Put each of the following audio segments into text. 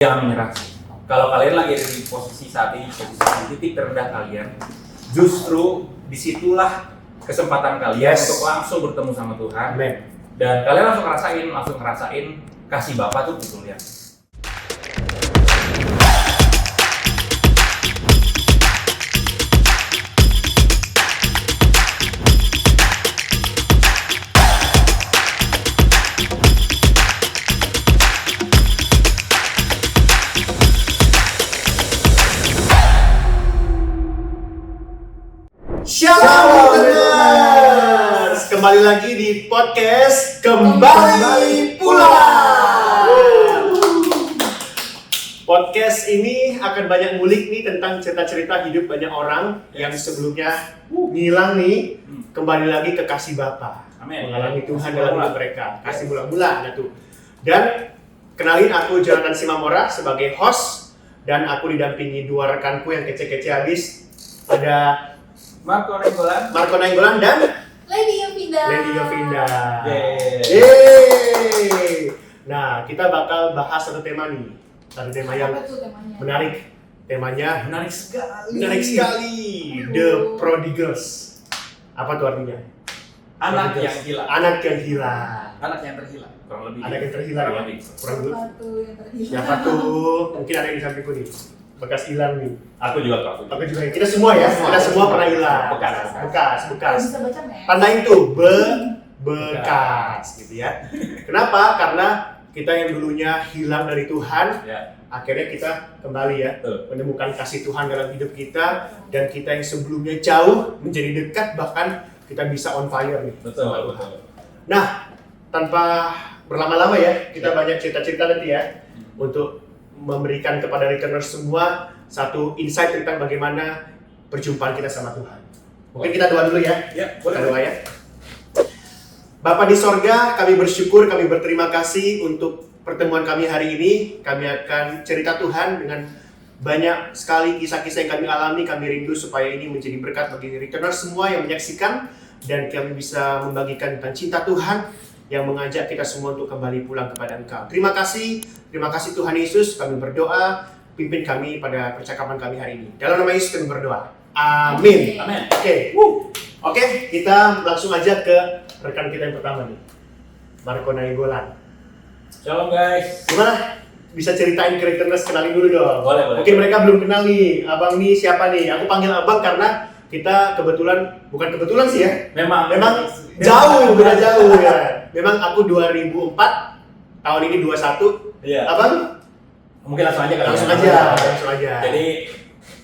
Jangan menyerah. Kalau kalian lagi ada di posisi saat ini, posisi titik terendah kalian, justru disitulah kesempatan kalian untuk langsung bertemu sama Tuhan. Amen. Dan kalian langsung ngerasain kasih Bapa tuh betul ya. Shalom Listeners, kembali lagi di podcast Kembali Pulang. Podcast ini akan banyak ngulik nih tentang cerita-cerita hidup banyak orang yang sebelumnya ngilang nih, kembali lagi ke kasih Bapa. Amin. Mengalami Tuhan dalam hidup mereka. Kasih mula-mula gitu. Dan kenalin, aku Jonathan Simamora sebagai host, dan aku didampingi dua rekanku yang kece-kece habis. Ada Marco Nainggolan dan Lady Yovinda. Yeay. Nah, kita bakal bahas satu tema nih. Satu tema yang Apa tuh temanya? menarik. Temanya menarik sekali. The Prodigals. Apa tuh artinya? Anak Prodigals. yang hilang. Anak yang hilang. Anak yang terhilang. Kurang lebih. Anak yang terhilang Kurang ya? lebih. Kurang lebih. Siapa tuh yang terhilang? Siapa tuh? Mungkin ada yang di sampingku nih. Bekas hilang nih. Aku juga tahu. Aku juga. Kita semua ya. Kita semua pernah hilang. Bekas. Kalau bisa baca nggak ya? Tandain tuh bekas gitu ya. Kenapa? Karena kita yang dulunya hilang dari Tuhan, Ya. akhirnya kita kembali ya, Betul. menemukan kasih Tuhan dalam hidup kita, dan kita yang sebelumnya jauh menjadi dekat, bahkan kita bisa on fire nih. Betul. Nah, tanpa berlama-lama ya, kita banyak cerita-cerita nanti ya, untuk memberikan kepada returners semua satu insight tentang bagaimana perjumpaan kita sama Tuhan. Mungkin kita doa dulu ya. Ya, Kita doa ya. Bapa di sorga, kami bersyukur, kami berterima kasih untuk pertemuan kami hari ini. Kami akan cerita Tuhan dengan banyak sekali kisah-kisah yang kami alami. Kami rindu supaya ini menjadi berkat bagi returners semua yang menyaksikan, dan kami bisa membagikan tentang cinta Tuhan yang mengajak kita semua untuk kembali pulang kepada Engkau. Terima kasih Tuhan Yesus. Kami berdoa, pimpin kami pada percakapan kami hari ini. Dalam nama Yesus kami berdoa. Amin. Amin. Oke, kita langsung aja ke rekan kita yang pertama nih, Marco Nainggolan. Shalom guys. Gimana? Bisa ceritain ke returners, kenalin dulu dong. Boleh. Mungkin mereka belum kenal nih, abang nih siapa nih? Aku panggil abang karena kita bukan kebetulan sih ya. Memang Jauh, beda jauh ya. Memang aku 2004, tahun ini 21. Iya. Abang? Mungkin langsung aja kali. Langsung ya. aja. Jadi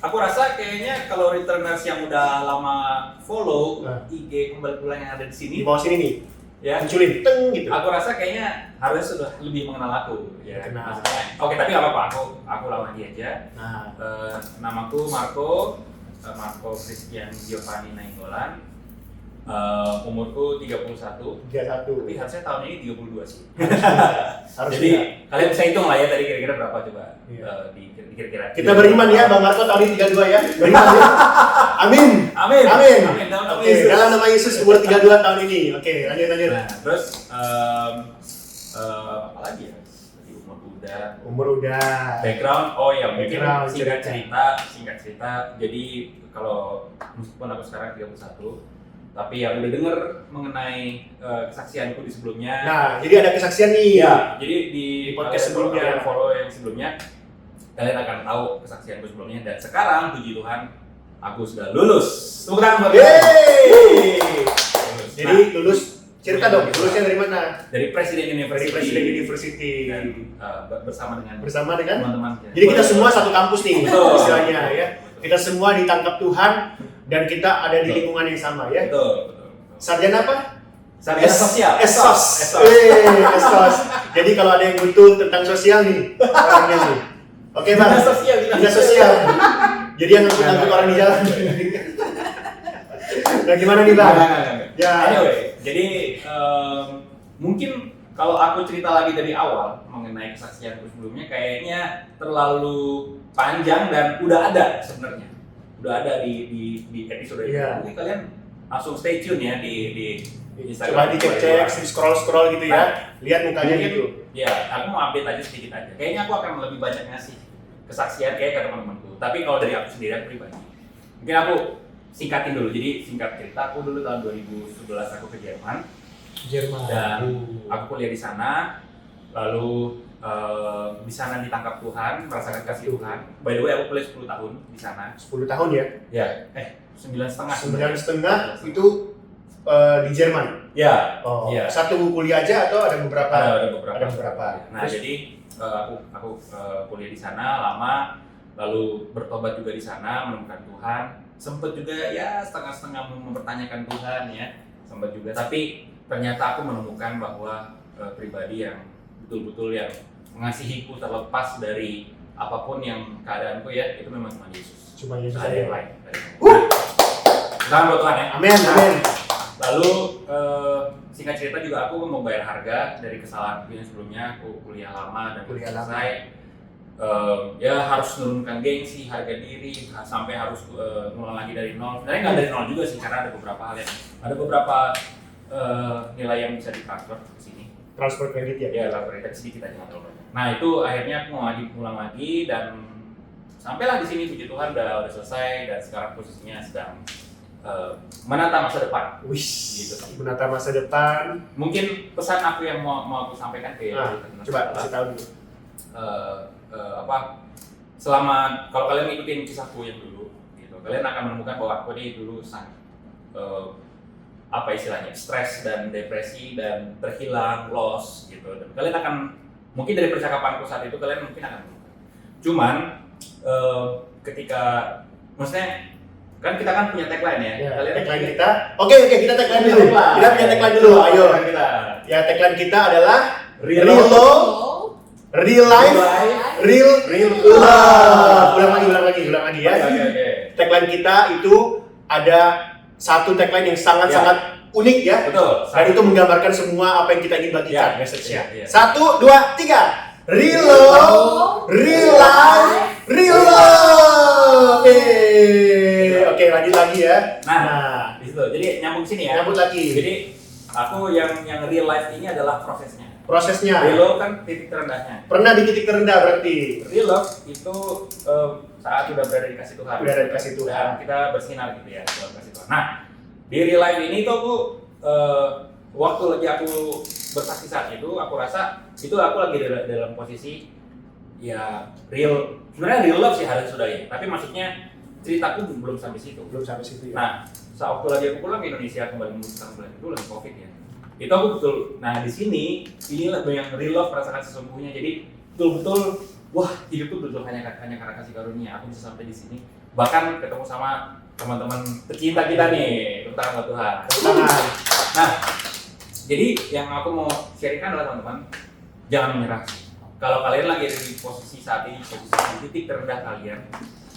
aku rasa kayaknya kalau returners yang udah lama follow IG Kembali Pulang yang ada di di sini, bawah sini nih, ya, munculin, teng gitu. aku rasa kayaknya harus sudah lebih mengenal aku. Ya. Kenal. Oke, tapi nggak apa-apa. Aku lawan lagi aja. Nah, Namaku Marco Christian Giovanni Nainggolan. Umurku 31. 31. Tapi harusnya tahun ini 32 sih. Harus Jadi juga. kalian bisa hitung lah ya tadi kira-kira berapa coba. Iya. Kira-kira. Kita beriman ya, Bang Marco tahun ini 32 ya. Beriman ya. Amin. Amin. Dalam nama Oke, Yesus. dalam nama Yesus umur 32 tahun ini. Oke, lanjut. Nah, terus apa lagi ya? Tadi umur udah. Background. Oh ya, mungkin Background, singkat cerita. cerita. Jadi kalau meskipun aku sekarang 31, tapi yang udah denger mengenai kesaksianku di sebelumnya. Nah, jadi ada kesaksian nih. Ya, jadi di podcast kalian sebelumnya. follow yang sebelumnya, kalian akan tahu kesaksianku sebelumnya. Dan sekarang, puji Tuhan, aku sudah lulus. Tepuk tangan buat Yeay. Lulus. Jadi lulus, cerita dong, lulusnya dari mana? Dari Presiden Dari University. Presiden University. Dan bersama dengan Bersama dengan teman-teman. Jadi kita semua satu kampus nih, Betul. istilahnya ya. Kita semua ditangkap Tuhan, dan kita ada di Betul. lingkungan yang sama ya. Betul. Sarjana apa? Sarjana sosial. Esos. Esos. Jadi kalau ada yang butuh tentang sosial nih, orangnya nih. Oke Bang. Dinas sosial. Jadi yang ngangkut orang di jalan. Nah gimana nih Bang? Enggak. Ya. Anyway, jadi mungkin kalau aku cerita lagi dari awal mengenai kesaksianku sebelumnya, kayaknya terlalu panjang dan udah ada sebenarnya. Udah ada di episode ini. Iya. Mungkin kalian langsung stay tune ya di Coba dicek-cek, scroll gitu ya. Lihat mukanya gitu. Ya, aku mau update aja sedikit aja. Kayaknya aku akan lebih banyak ngasih kesaksian kayak ke teman-temanku. Tapi kalau dari aku sendiri, aku pribadi, mungkin aku singkatin dulu. Jadi singkat cerita, aku dulu tahun 2011 aku ke Jerman. Dan aku kuliah di sana. Lalu di sana ditangkap Tuhan, merasakan kasih Tuhan. By the way, aku kuliah 10 tahun di sana. 10 tahun ya? Ya, 9,5. 9,5 itu di Jerman? Ya. Oh, ya. Satu kuliah aja atau ada beberapa? Ada beberapa. Ada beberapa. Nah, jadi aku kuliah di sana lama, lalu bertobat juga di sana, menemukan Tuhan. Sempat juga ya setengah-setengah mempertanyakan Tuhan ya, sempat juga. Tapi ternyata aku menemukan bahwa pribadi yang betul-betul yang mengasihiku terlepas dari apapun yang keadaanku ya, itu memang cuma Yesus. Cuma Yesus Ada aja. yang lain. Tangan buat Tuhan ya. Amin, amin. Lalu singkat cerita juga aku mau bayar harga dari kesalahanku yang sebelumnya. Aku kuliah lama dan Kuliah selesai. Ya harus menurunkan gengsi, harga diri, sampai harus ngulang lagi dari nol. Sebenarnya nggak dari nol juga sih, karena ada beberapa hal yang ada beberapa nilai yang bisa ditransfer ke sini. Transfer kredit ya? Ya, transfer kredit sedikit aja nggak terlalu banyak. Nah itu akhirnya aku mau ulang lagi dan sampailah di sini, puji Tuhan udah selesai dan sekarang posisinya sedang menata masa depan. Wish, Gitu. menata masa depan. Mungkin pesan aku yang mau aku sampaikan ke Coba kasih tahu dulu. Selama kalau kalian ngikutin kisahku yang dulu, gitu, kalian akan menemukan bahwa aku ini dulu sangat stres dan depresi dan terhilang, lost gitu. Dan kalian akan mungkin dari percakapanku saat itu kalian mungkin akan menemukan. Cuman ketika maksudnya kan kita kan punya tagline ya. Ya, Kalian tagline kita. Oke, kita tagline dulu. Kita punya tagline dulu. Ayo. Kita. Ya, tagline kita adalah Real Real Love, Real Life, Real Love. Ulang lagi ya. Oke. Tagline kita itu ada satu tagline yang sangat unik ya. Betul. Dan itu menggambarkan semua apa yang kita ingin bagikan Ya, message-nya. ya. 1, 2, 3. Real Love, Real Life, Real Love. Oke, lanjut lagi ya. Nah, di situ. Jadi nyambung sini ya. Nyambut lagi. Jadi aku yang real life ini adalah prosesnya. Prosesnya. Real love kan titik terendahnya. Pernah di titik terendah berarti. Real love itu saat sudah berada di kasih Tuhan. Udah ada di kasih Tuhan. Dan kita bersinar gitu ya dalam kasih Tuhan. Nah, di real life ini tuh aku waktu lagi aku bersaksi saat itu, aku rasa itu aku lagi dalam posisi ya real. Sebenarnya real love sih harus sudah ya. Tapi maksudnya ceritaku belum sampai situ. Belum sampai situ ya. Nah, saat waktu lagi aku pulang ke Indonesia kembali memutuskan bulan itu lagi COVID ya. Itu aku betul. Nah di sini inilah yang real love merasakan sesungguhnya. Jadi betul-betul wah hidupku betul hanya karena kasih karunia aku bisa sampai di sini. Bahkan ketemu sama teman-teman tercinta kita nih, tentang Tuhan. Nah, jadi yang aku mau sharingkan adalah teman-teman jangan menyerah. Kalau kalian lagi ada di posisi saat ini, posisi di titik terendah kalian,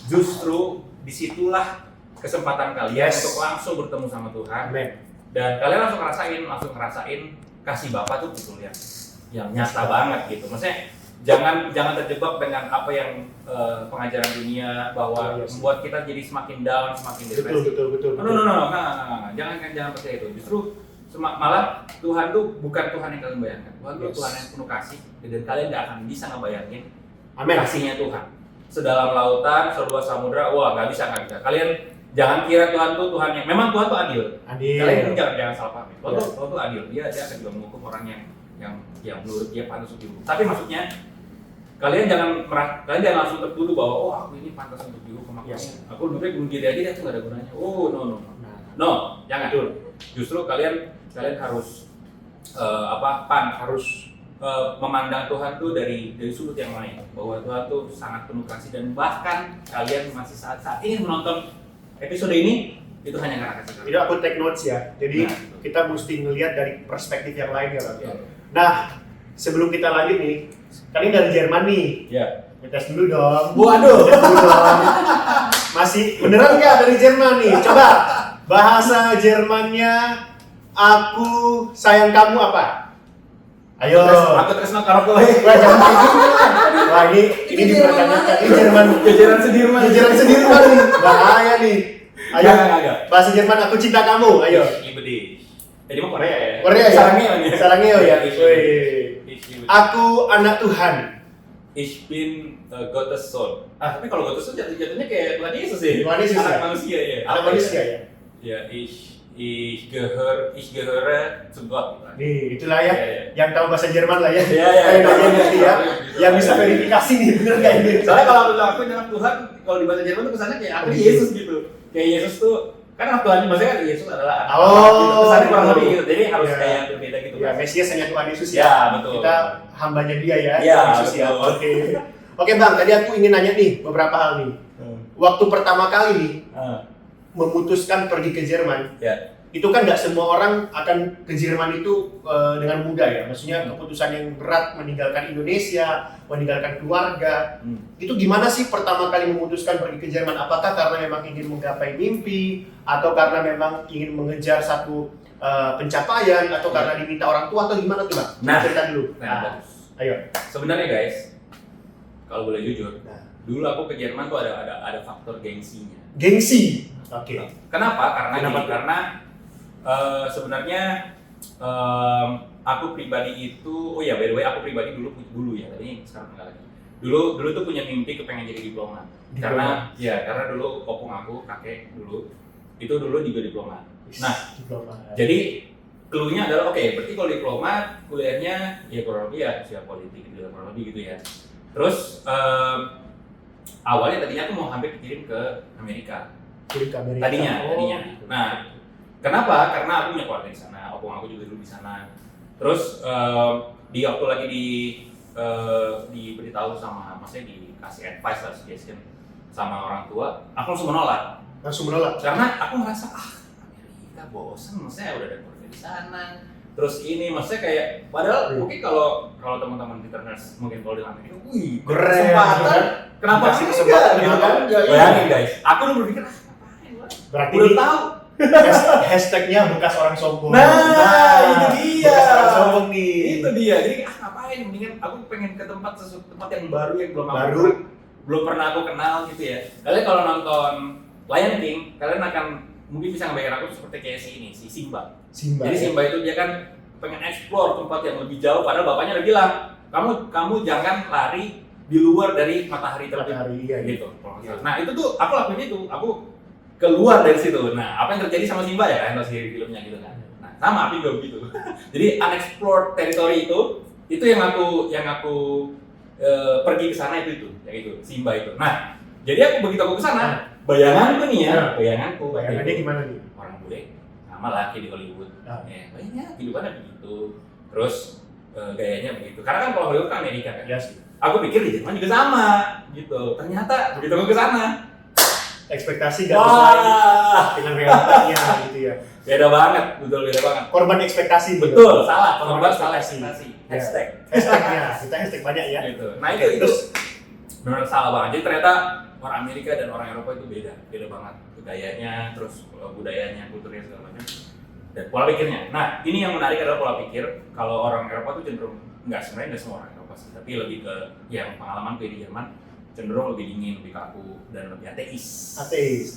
justru disitulah kesempatan kalian untuk langsung bertemu sama Tuhan. Amen. Dan kalian langsung ngerasain kasih Bapa tuh betul yang nyata banget gitu. Maksudnya jangan terjebak dengan apa yang pengajaran dunia bahwa membuat kita jadi semakin down, semakin depresi. Betul. No. Jangan percaya itu. Justru malah Tuhan tuh bukan Tuhan yang kalian bayangkan. Tuhan tuh Tuhan yang penuh kasih dan kalian gak akan bisa ngebayangin kasihnya Tuhan. Sedalam lautan, seluas samudra, wah nggak bisa. Kalian jangan kira Tuhan tuh Tuhan yang memang Tuhan tuh adil. Kalian jangan salah paham. Tuhan tuh adil. Dia akan juga menghukum orang yang menurut dia pantas untuk dihukum. Tapi maksudnya kalian jangan langsung tertuduh bahwa oh aku ini pantas untuk dihukum. Aku lebih bunuh diri aja itu nggak ada gunanya. Oh no, jangan. Justru kalian harus harus memandang Tuhan tuh dari sudut yang lain, bahwa Tuhan tuh sangat penuh kasih dan bahkan kalian masih saat ini menonton episode ini itu hanya karena kasih. Itu aku take notes ya. Jadi kita mesti ngelihat dari perspektif yang lain ya, Bang. Nah, sebelum kita lanjut nih, kan ini dari Jerman nih. Ya. Tes dulu dong. Waduh. Masih beneran nggak dari Jerman nih? Coba bahasa Jermannya aku sayang kamu apa? Ayo. Aku tresno karo kowe. Wah, jangan kayak gitu. Wah, ini dipertanyakan. Ini Jerman. Jajaran Sudirman nih. Bahaya nih. Ayo. Enggak. Bahasa Jerman aku cinta kamu. Ayo. Ibedi. Ini mah Korea ya. Korea ya. Sarangeo ya. Ich bin Aku anak Tuhan. Ich bin Gottes Sohn. Tapi kalau Gottes Sohn jatuhnya kayak Tuhan Yesus ya. Tuhan Yesus anak ya? manusia ya. Anak manusia ya. Ya, ich gehöre zu Gott. Nih, itulah ya. Iya. Yang tahu bahasa Jerman lah ya. Iya. Kayak nanya ngerti ya. Yang bisa verifikasi nih, bener nggak ini? Soalnya kalau aku bilang aku anak Tuhan, kalau di bahasa Jerman tuh kesannya kayak aku Yesus gitu. Kayak Yesus tuh kan anak Tuhan, maksudnya kan Yesus adalah anak Oh, Allah gitu. Kesannya kurang lebih gitu. Jadi harus Iya. kayak berbeda gitu. Ya, kan. Mesias hanya Tuhan Yesus ya. Ya, betul. Kita hambanya dia ya, Iya, Tuhan Yesus ya. betul. Oke. Oke Bang, tadi aku ingin nanya nih beberapa hal nih. Waktu pertama kali nih memutuskan pergi ke Jerman, Ya. itu kan nggak semua orang akan ke Jerman itu dengan mudah ya. Maksudnya keputusan yang berat meninggalkan Indonesia, meninggalkan keluarga. Itu gimana sih pertama kali memutuskan pergi ke Jerman? Apakah karena memang ingin menggapai mimpi, atau karena memang ingin mengejar satu pencapaian, atau karena diminta orang tua, atau gimana tuh Bang? Nah. Cerita dulu. Bagus. Ayo. Sebenarnya guys, kalau boleh jujur, Nah. dulu aku ke Jerman tuh ada faktor gengsinya. Gengsi. Oke. Kenapa? Karena Kenapa tuh? Sebenarnya aku pribadi itu, oh ya by the way aku pribadi dulu ya, tapi sekarang enggak lagi. Dulu tuh punya mimpi kepengen jadi diplomat. Karena dulu opung aku, kakek dulu itu dulu juga diplomat. Nah, Diplomat. jadi clue-nya adalah oke, berarti kalau diplomat kuliahnya ya kurang lebih ya siap politik gitu, kurang lebih gitu ya. Terus awalnya tadinya aku mau hampir dikirim ke Amerika. Kirim ke Amerika. Tadinya. Oh. Nah, kenapa? Karena aku punya keluarga di sana, opung aku juga dulu di sana. Terus di waktu lagi diberitahu sama, maksudnya dikasih advice lah, suggestion sama orang tua, aku langsung menolak. Langsung menolak. Karena aku merasa Amerika bosan, maksudnya udah ada keluarga di sana. Terus ini maksudnya kayak padahal mungkin kalau teman-teman Returners mungkin kalau di Amerika, wih, Keren. kesempatan. Kenapa Dikasih sih kesempatan, gitu kenapa kan? enggak? Bayangin guys, aku udah berpikir ngapain gua? Berarti Udah ini tahu. hashtagnya bekas orang sombong. Nah, itu dia. Bekas orang sombong nih. Itu dia. Jadi ngapain? Mendingan aku pengen ke tempat yang baru yang belum pernah aku kenal gitu ya. Kalian kalau nonton Lion King, kalian akan mungkin bisa ngebayar aku seperti kayak si Simba. Simba. Jadi Simba itu dia kan pengen explore tempat yang lebih jauh, padahal bapaknya udah bilang, kamu jangan lari di luar dari matahari terbit. Iya, Gitu. Nah itu tuh aku lakuin itu, aku keluar dari situ. Nah apa yang terjadi sama Simba ya kan di filmnya gitu kan. Nah sama Api juga begitu. Jadi unexplored territory itu yang aku pergi ke sana itu yang itu Simba itu. Nah jadi begitu aku ke sana, bayanganku nih ya, Bayangannya gimana nih? orang bule sama laki di Hollywood. Ya, banyak kehidupannya begitu. Terus gayanya begitu. Karena kan kalau Hollywood kan Amerika kan. Ya sih. Aku pikir di Jerman juga sama gitu. Ternyata begitu aku ke sana, Ekspektasi gak sesuai dengan realitanya gitu ya. beda banget, betul beda banget. Korban ekspektasi. Betul, salah. Korban salah ekspektasi. ekspektasi. Ya. Hashtag. Hashtagnya, kita hashtag banyak ya. Gitu. Nah itu benar salah banget. Jadi ternyata orang Amerika dan orang Eropa itu beda banget gayanya, terus budayanya, kulturnya segala macam, dan pola pikirnya. Nah ini yang menarik adalah pola pikir. Kalau orang Eropa tuh cenderung sebenarnya nggak semua orang Eropa sih, tapi lebih ke yang pengalaman gue di Jerman cenderung lebih dingin, lebih kaku, dan lebih ateis.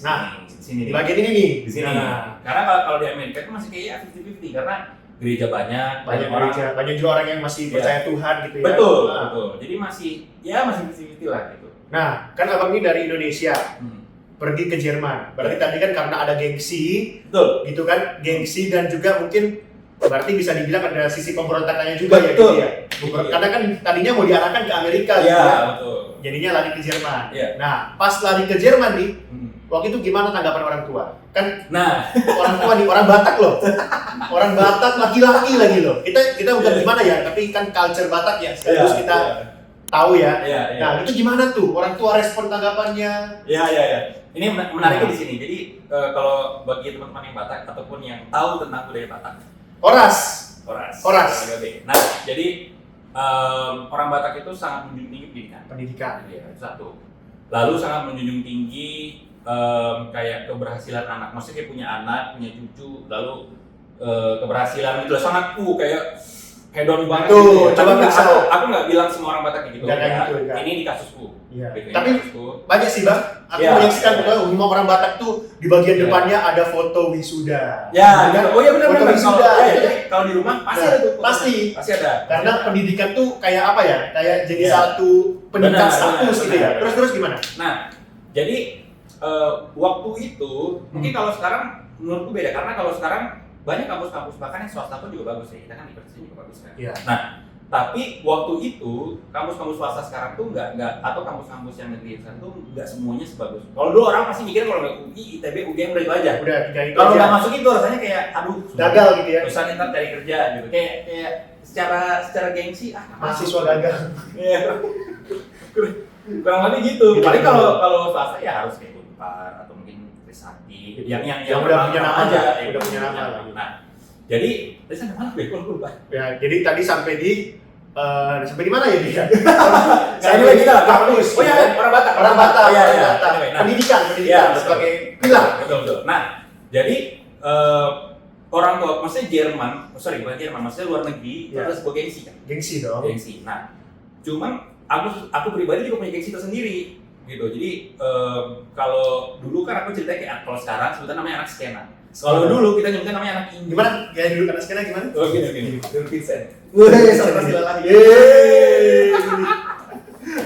Nah, di sini di bagian ini nih. di sini. Nah, Karena kalau di Amerika itu masih kayak 50-50 karena gereja banyak orang. gereja, banyak juga orang yang masih percaya Tuhan gitu ya. Betul, Nah. betul. Jadi masih 50-50 lah gitu. Nah, kan abang ini dari Indonesia, Hmm. pergi ke Jerman. Berarti tadi kan karena ada gengsi, Betul. gitu kan, gengsi dan juga mungkin berarti bisa dibilang ada sisi pemberontakannya juga ya Betul. gitu ya. Karena kan tadinya mau diarahkan ke Amerika gitu Iya, ya. betul. Jadinya lari ke Jerman. Iya. Nah, pas lari ke Jerman nih, Hmm. waktu itu gimana tanggapan orang tua? Kan Nah, orang tua nih, orang Batak loh. Orang Batak laki-laki lagi loh. Kita bukan gimana ya, tapi kan culture Batak ya. Sekaligus kita tahu ya. Iya. Nah, itu gimana tuh? Orang tua respon tanggapannya? Iya. Ini menariknya di sini. Jadi kalau bagi teman-teman yang Batak ataupun yang tahu tentang budaya Batak, Oras. Nah, jadi orang Batak itu sangat menjunjung tinggi pendidikan. Ya, itu satu. Lalu sangat menjunjung tinggi kayak keberhasilan anak. Maksudnya kayak punya anak, punya cucu, lalu keberhasilan itu sangat kayak hedon banget. Tuh, gitu ya. coba Tapi periksa. aku nggak bilang semua orang Batak kayak gitu. Nggak kayak ya. gitu, enggak. Ini di kasusku. Iya. Gitu, ini Tapi di kasusku. banyak sih bang, aku Iya. menyaksikan bahwa rumah orang Batak tuh di bagian Iya. depannya ada foto wisuda. Ya, Kan? gitu. Oh iya benar Foto benar. wisuda. Jadi kalau di rumah pasti Nah, ada tuh. pasti. Pasti ada. Karena pendidikan tuh kayak apa ya? Kayak jadi Iya. satu peningkat Benar, status benar, gitu ya. benar. Terus gimana? Nah, jadi waktu itu mungkin kalau sekarang menurutku beda karena kalau sekarang banyak kampus-kampus bahkan yang swasta pun juga bagus ya. Kita kan di Persija juga bagus kan. Iya. Nah, tapi waktu itu kampus-kampus swasta sekarang tuh nggak atau kampus-kampus yang negeri sekarang tuh nggak semuanya sebagus. Kalau dulu orang pasti mikir kalau nggak UI, ITB, UGM udah itu aja. Udah tiga itu Kalau aja. nggak masuk itu rasanya kayak aduh Gagal gitu ya. Susah nih ntar cari kerja gitu. Kayak secara gengsi Mahasiswa gagal. Iya. Kurang lebih gitu. Gitu. Paling kalau swasta ya harus kayak Unpar atau mungkin Trisakti yang udah punya nama aja, ya, udah punya nama lah. Nah, jadi tadi sampai mana gue lupa. Ya, jadi tadi sampai di mana ya dia? Saya juga kita lah kampus. Oh iya, orang Batak. Orang Batak. Iya, orang iya. Batak. Anyway, nah. Pendidikan Iya, betul. sebagai pilar. Betul. Nah, jadi orang tua, maksudnya Jerman, bukan Jerman, maksudnya luar negeri, itu Iya. ada sebuah gengsi kan? Gengsi dong. Gengsi. Nah, cuman aku pribadi juga punya gengsi tersendiri, gitu. Jadi kalau dulu kan aku cerita kayak kalau sekarang sebutan namanya anak skena. Kalau dulu kita nyebutnya namanya anak indie. Gimana? Ya dulu karena sekarang gimana? Oh gini. Dulu Vincent. Wih, sama istilah lagi. Yeay.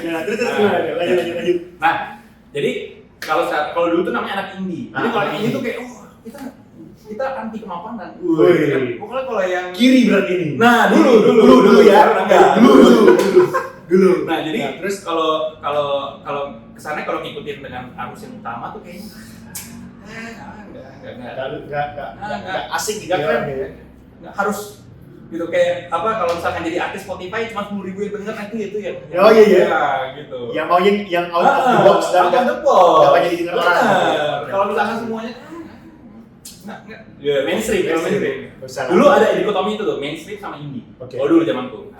Ya, terus gimana? Lanjut. Nah, jadi kalau dulu tuh namanya anak indie. Jadi kalau anak indie tuh kayak kita anti kemapanan. Wih. Pokoknya kalau yang Kiri berarti ini. Nah, dulu ya. Dulu. Nah, jadi Nah, terus kalau kesannya kalau ngikutin dengan arus yang utama tuh kayaknya Enggak asik gitu Nggak ya. keren. nggak harus gitu kayak apa kalau misalkan jadi artis Spotify cuma 10.000 yang denger nah itu ya. Oh, iya. Ya, gitu. Yang mau yang out of the box dan out of the box. nggak banyak didengar orang. Benar. Kalau misalkan semuanya nggak. Ya, mainstream. Salah. Dulu ada dikotomi itu tuh, mainstream sama indie. Oke. Oh dulu zamanku.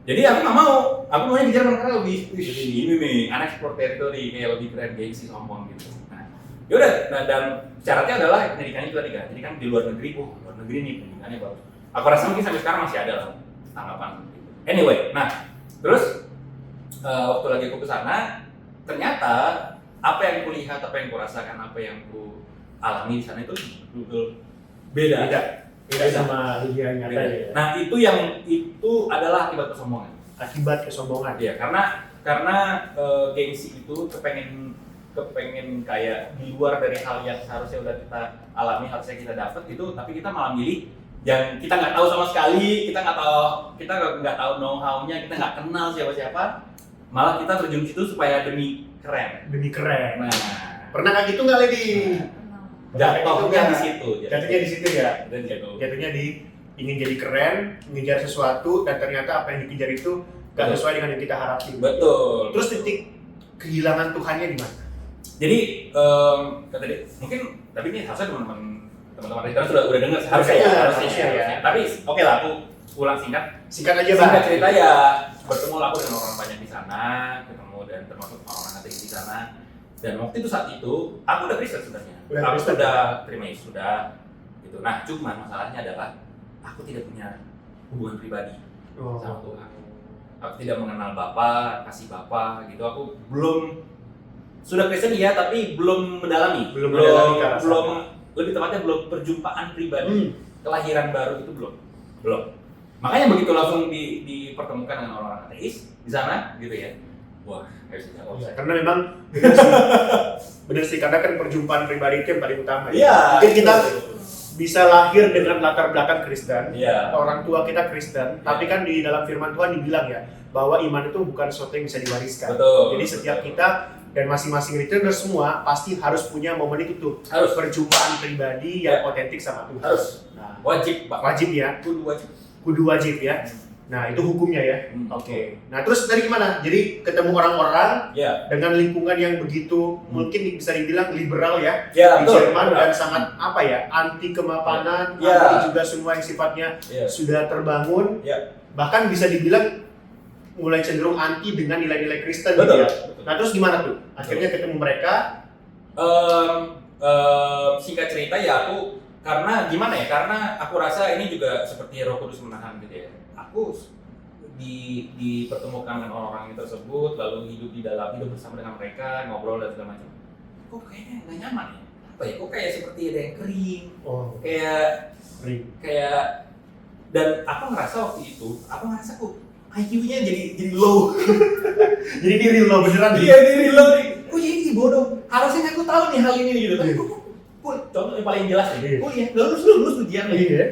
Jadi aku nggak mau, aku maunya di Jerman karena lebih ini nih, unexplored territory kayak lebih keren, gengsi, sombong gitu. Nah, yaudah, dan syaratnya adalah pendidikannya itu tadi kan. Jadi kan di luar negeri, luar negeri nih pendidikannya bagus. Aku rasa mungkin sampai sekarang masih ada lah tanggapan gitu. Anyway, nah terus waktu lagi aku kesana, ternyata apa yang kulihat, apa yang kurasakan, apa yang ku alami di sana itu betul beda sama dunia nyata Beda. ya. Nah itu adalah akibat kesombongan. Akibat kesombongan. Iya, karena gengsi itu kepengen kayak di luar dari hal yang seharusnya udah kita alami, harusnya kita dapat itu, tapi kita malah milih yang kita nggak tahu sama sekali, kita nggak tahu know-how-nya, kita nggak kenal siapa-siapa, malah kita terjun situ supaya demi keren. Nah, Nah, pernah nggak gitu nggak Lady? jatuhnya di situ. Jatuhnya di situ ya. Dan jatuh. Jatuhnya di ingin jadi keren, mengejar sesuatu dan ternyata apa yang dikejar itu nggak Betul. sesuai dengan yang kita harapin. Betul. Terus titik kehilangan Tuhannya di mana? Jadi tadi mungkin tapi ini harusnya teman-teman kita sudah dengar harusnya ya. Tapi oke lah aku ulang singkat. Singkat aja Bang. Singkat cerita ya bertemu lah aku dengan orang banyak di sana, ketemu dan termasuk orang ateis di sana. Dan waktu itu saat itu aku udah Kristen sebenarnya. Aku sudah terima Yesus sudah gitu. Nah, cuman masalahnya adalah aku tidak punya hubungan pribadi sama Tuhan. Aku tidak mengenal Bapa, kasih Bapa gitu. Aku belum sudah Kristen ya, tapi belum mendalami. Belum mendalami ke arah sana. Belum lebih tepatnya belum perjumpaan pribadi. Kelahiran baru itu belum. Makanya begitu langsung dipertemukan dengan orang-orang ateis di sana gitu ya. Wah, nggak bisa jawab. Ya, karena memang benar sih karena kan perjumpaan pribadi itu yang paling utama. Iya. Mungkin kita bisa lahir dengan latar belakang Kristen, Iya. orang tua kita Kristen, tapi kan di dalam firman Tuhan dibilang ya bahwa iman itu bukan sesuatu yang bisa diwariskan. Betul. Jadi setiap kita dan masing-masing returner semua pasti harus punya momen itu tuh. Harus. Perjumpaan pribadi yang otentik sama Tuhan. Harus. Nah, Wajib, Pak. wajib ya, kudu wajib ya. Nah, itu hukumnya ya. Oke. Nah, terus dari gimana? Jadi ketemu orang-orang Ya. dengan lingkungan yang begitu mungkin bisa dibilang liberal ya, Ya, di betul. Jerman dan sangat apa ya, anti kemapanan, Ya. anti juga semua yang sifatnya Ya. sudah terbangun, Ya. bahkan bisa dibilang mulai cenderung anti dengan nilai-nilai Kristen Betul. gitu ya. Nah, terus gimana tuh? Akhirnya ketemu mereka. Singkat cerita ya aku karena gimana ya? Karena aku rasa ini juga seperti Roh Kudus menahan gitu ya. aku dipertemukan dengan orang-orang tersebut, lalu hidup bersama dengan mereka, ngobrol dan segala macam. Kok kayaknya nggak nyaman ya? Apa ya? Kok kayak seperti ada yang kering, kayak dan aku ngerasa waktu itu, kok IQ-nya jadi low. Jadi diri lo beneran Iya, diri low nih. Kok jadi bodoh? Harusnya aku tahu nih hal ini gitu. Tapi kok contoh yang paling jelas nih. Kuliah, lulus ujian nih. Iya.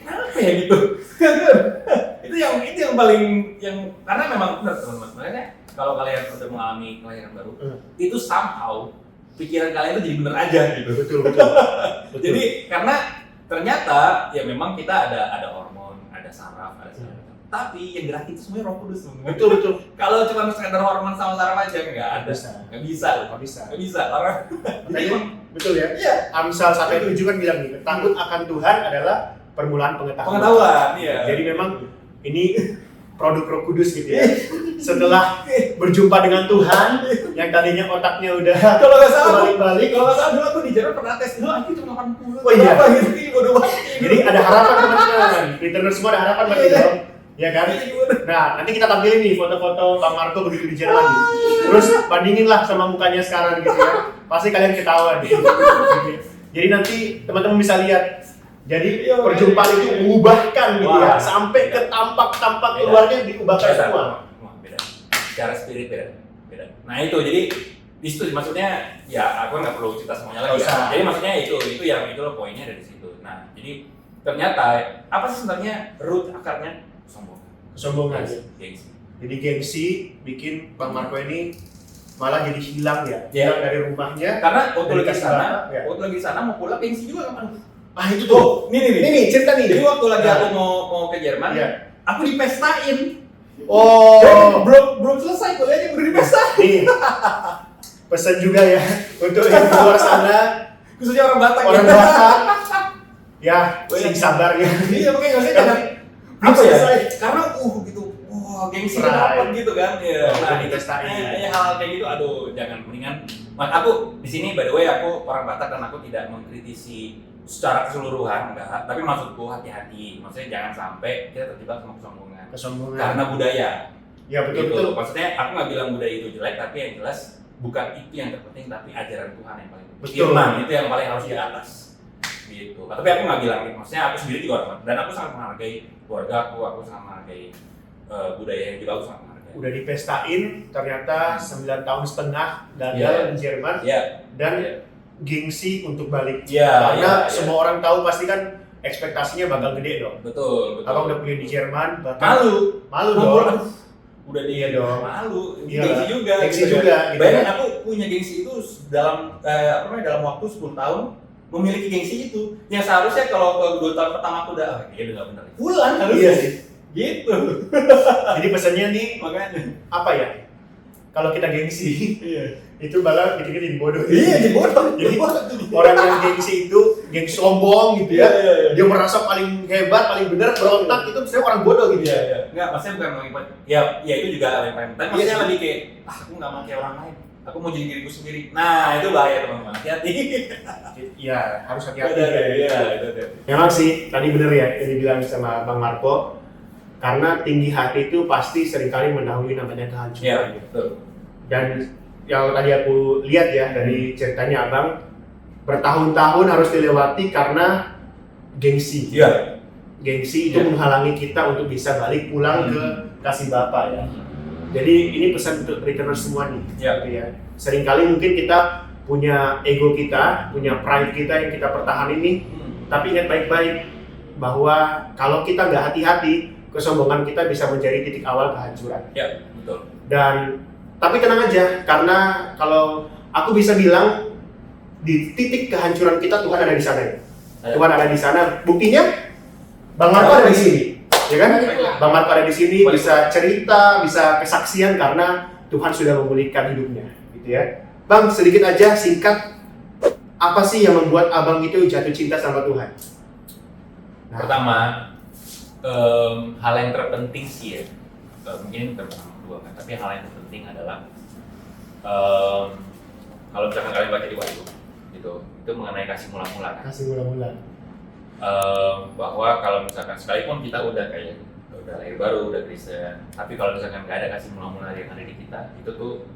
Kenapa ya gitu? itu yang paling karena memang benar teman-teman. Makanya kalau kalian sudah mengalami kelahiran baru, itu somehow pikiran kalian itu jadi benar aja gitu. Betul. Jadi karena ternyata ya memang kita ada hormon, ada saraf, ada segala macam. Tapi yang gerakin itu semuanya Roh Kudus. Betul. Kalau cuma sekedar hormon sama saraf aja nggak ada. Nggak bisa. Orang betul ya? Iya. Amsal 1:7 kan bilang nih, takut akan Tuhan adalah permulaan pengetahuan. Iya. Jadi memang ini produk Roh Kudus gitu ya. Setelah berjumpa dengan Tuhan, yang tadinya otaknya udah Kalau nggak salah balik-balik. dulu aku di Jerman pernah tes dulu, aku cuma 80. Oh iya. Berapa gitu, ini bodoh banget. Jadi ada harapan teman-teman. Returners semua ada harapan berarti dong. Ya kan? Nah, nanti kita tampilin nih foto-foto Bang Marco begitu di Jerman nih. Terus bandingin lah sama mukanya sekarang gitu ya. Pasti kalian ketawa nih. Jadi nanti teman-teman bisa lihat. Jadi perjumpaan itu mengubahkan gitu ya, sampai ke tampak keluarnya diubahkan semua. Beda. Secara spirit beda. Nah itu jadi di situ maksudnya ya aku nggak perlu cerita semuanya lagi. Ya. Jadi maksudnya itu loh poinnya dari situ. Nah jadi ternyata apa sih sebenarnya root akarnya Kesombongan. Gengsi. Jadi gengsi bikin Bang Marco ini malah jadi hilang hilang dari rumahnya. Karena waktu lagi di sana mau pulang gengsi juga kan. Itu tuh. Ini cerita nih. Jadi waktu lagi aku mau ke Jerman, aku dipestain. Belum selesai kuliahnya udah dipestain. Nih. Pesan juga ya untuk yang di luar sana, khususnya orang Batak. Ya, sing sabar ya. Iya, makanya nggak usah apa ya? Karena gitu. Wah, gengsi dapat gitu kan. Ya. Nah, dipestain. Hal kayak gitu aduh, jangan mendingan. Aku di sini by the way aku orang Batak dan aku tidak mengkritisi secara keseluruhan enggak, tapi maksudku hati-hati. Maksudnya jangan sampai kita terjebak sama kesombongan. Karena budaya. Ya betul. Maksudnya aku nggak bilang budaya itu jelek, tapi yang jelas bukan itu yang terpenting, tapi ajaran Tuhan yang paling penting. Firman itu yang paling harus di atas. Gitu. Tapi aku nggak bilang gitu. Maksudnya aku sendiri juga orang, dan aku sangat menghargai keluarga aku sangat menghargai budaya yang juga aku sangat menghargai. Udah dipestain, ternyata 9,5 tahun gagal di Jerman. Dan gengsi untuk balik. Karena semua orang tahu pasti kan ekspektasinya bakal gede dong. Betul. Abang udah kuliah di Jerman, malu dong. Udah dong. Malu. Gengsi juga. Gitu bayangin aku punya gengsi itu dalam dalam waktu 10 tahun memiliki gengsi itu. Yang seharusnya kalau 2 tahun pertama aku udah udah nggak benar. Pulang harus. Iya sih. Gitu. Jadi pesannya nih makanya apa ya? Kalau kita gengsi, itu malah bikin jadi bodoh. Jadi bodoh. Jadi orang yang gengsi itu gengsi sombong gitu ya. Dia merasa paling hebat, paling benar, berontak itu sebenarnya orang bodoh gitu ya. Enggak, maksudnya bukan ya itu juga yang paling penting. Maksudnya lebih kayak aku nggak mau kayak orang lain. Aku mau jadi diriku sendiri. Nah, itu bahaya teman-teman. Hati-hati. Iya, harus hati-hati. Iya, itu. Memang sih, tadi bener ya yang dibilang sama Bang Marco. Karena tinggi hati itu pasti seringkali mendahului namanya kehancuran. Iya, betul. Dan yang tadi aku lihat ya dari ceritanya Abang, bertahun-tahun harus dilewati karena gengsi. Iya. Gengsi itu menghalangi kita untuk bisa balik pulang ke kasih Bapa ya. Jadi ini pesan untuk returners semua nih. Gitu ya. Seringkali mungkin kita punya ego kita, punya pride kita yang kita pertahanin nih. Tapi ingat baik-baik bahwa kalau kita nggak hati-hati, kesombongan kita bisa menjadi titik awal kehancuran. Ya, betul. Dan tapi tenang aja, karena kalau aku bisa bilang di titik kehancuran kita Tuhan ada di sana ya. Tuhan ada di sana. Buktinya Bang Marco ada di sini, ya kan? Bang Marco ada di sini bisa cerita, bisa kesaksian karena Tuhan sudah memulihkan hidupnya, gitu ya. Bang, sedikit aja singkat, apa sih yang membuat abang itu jatuh cinta sama Tuhan? Nah, pertama, hal yang terpenting sih ya, mungkin terpenting dua kan, tapi hal yang terpenting adalah kalau misalkan kalian baca di Wahyu, gitu, itu mengenai kasih mula-mula kan. Kasih mula-mula. Bahwa kalau misalkan sekalipun kita udah kayak udah lahir baru, udah Kristen. Tapi kalau misalkan nggak ada kasih mula-mula yang ada di kita, itu tuh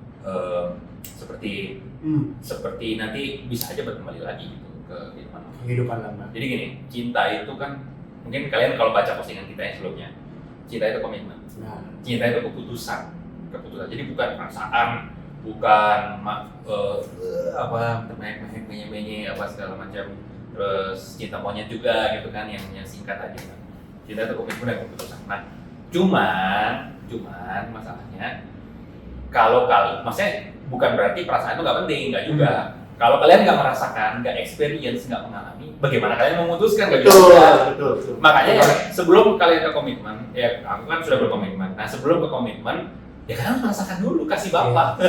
seperti nanti bisa aja kembali lagi gitu ke kehidupan lama. Jadi gini, cinta itu kan mungkin kalian kalau baca postingan kita yang sebelumnya, cinta itu komitmen, cinta itu keputusan. Jadi bukan perasaan, bukan menye apa segala macam. Terus cinta monyet juga gitu kan, yang singkat aja. Cinta itu komitmen dan keputusan. Nah, cuman masalahnya maksudnya bukan berarti perasaan itu nggak penting, nggak juga. Kalau kalian nggak merasakan, nggak experience, nggak mengalami, bagaimana kalian memutuskan? Betul. Makanya ya, sebelum kalian ke komitmen, ya aku kan sudah berkomitmen. Nah sebelum ke komitmen, ya kalian merasakan dulu kasih Bapa.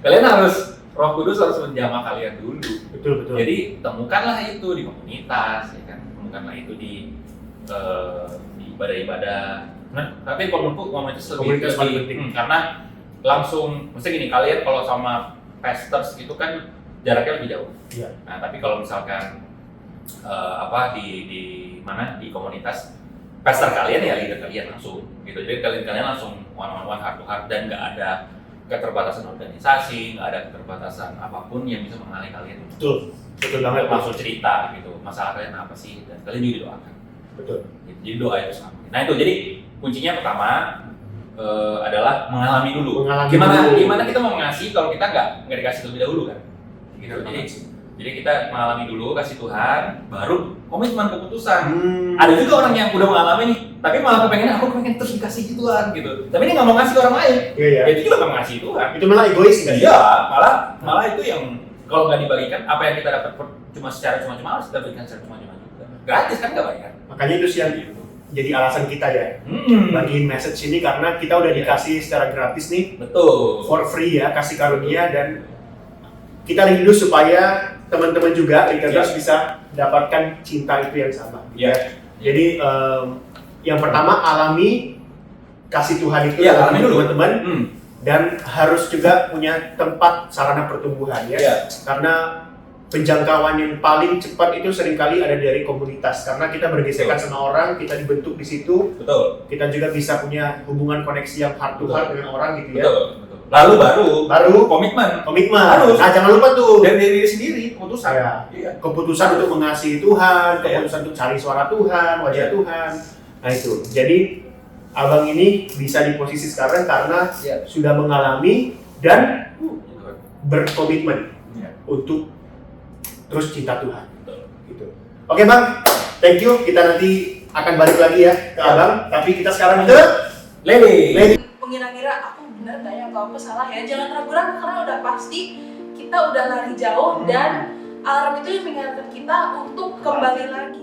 Kalian harus, Roh Kudus harus menjamah kalian dulu. Betul. Jadi temukanlah itu di komunitas, ya kan? Temukanlah itu di ibadah-ibadah. Nah, tapi kalau menurutku komunitas paling penting. karena langsung, maksudnya gini, kalian kalau sama pastors itu kan jaraknya lebih jauh. Iya. Nah, tapi kalau misalkan di komunitas pastor kalian ya leader kalian langsung gitu. Jadi kalian langsung one heart to heart dan nggak ada keterbatasan organisasi, nggak ada keterbatasan apapun yang bisa menghalangi kalian. Betul banget. Langsung cerita gitu, masalah kalian apa sih, dan kalian juga doakan. Betul. Jadi doa itu sama. Nah itu jadi kuncinya pertama adalah mengalami dulu. Gimana kita mau ngasih kalau kita nggak dikasih terlebih dahulu kan? Gitu. Jadi kita mengalami dulu, kasih Tuhan, baru komitmen keputusan. Ada juga orang yang udah mengalami nih, tapi malah aku pengen terus dikasih Tuhan gitu. Tapi dia nggak mau ngasih ke orang lain. Iya. Itu juga nggak mau ngasih Tuhan. Itu malah egois kan? Iya, malah itu yang kalau nggak dibagikan, apa yang kita dapat cuma secara cuma-cuma harus kita berikan secara cuma-cuma juga. Gratis kan nggak bayar. Makanya itu sih yang jadi alasan kita ya bagiin message ini, karena kita udah dikasih secara gratis nih. Betul. For free ya, kasih karunia, dan kita rindu supaya teman-teman juga Leaders bisa dapatkan cinta itu yang sama. Iya. Jadi yang pertama alami kasih Tuhan itu alami dulu teman-teman, dan harus juga punya tempat sarana pertumbuhan ya. Karena penjangkauan yang paling cepat itu seringkali ada dari komunitas, karena kita bergesekan sama orang, kita dibentuk di situ. Betul. Kita juga bisa punya hubungan koneksi yang heart to heart dengan orang gitu ya. Betul. Lalu baru komitmen. Harus. Nah, jangan lupa tuh dari diri sendiri keputusan. Iya. Keputusan untuk mengasihi Tuhan, keputusan untuk cari suara Tuhan, wajah Tuhan. Nah itu. Jadi abang ini bisa di posisi sekarang karena sudah mengalami dan berkomitmen untuk terus cinta Tuhan. Gitu. Oke bang, thank you. Kita nanti akan balik lagi ya ke abang. Tapi kita sekarang ke Lady. Mengira-ngira aku benar nggak ya atau aku salah ya? Jangan ragu-ragu karena udah pasti kita udah lari jauh dan alarm itu mengingatkan kita untuk kembali lagi.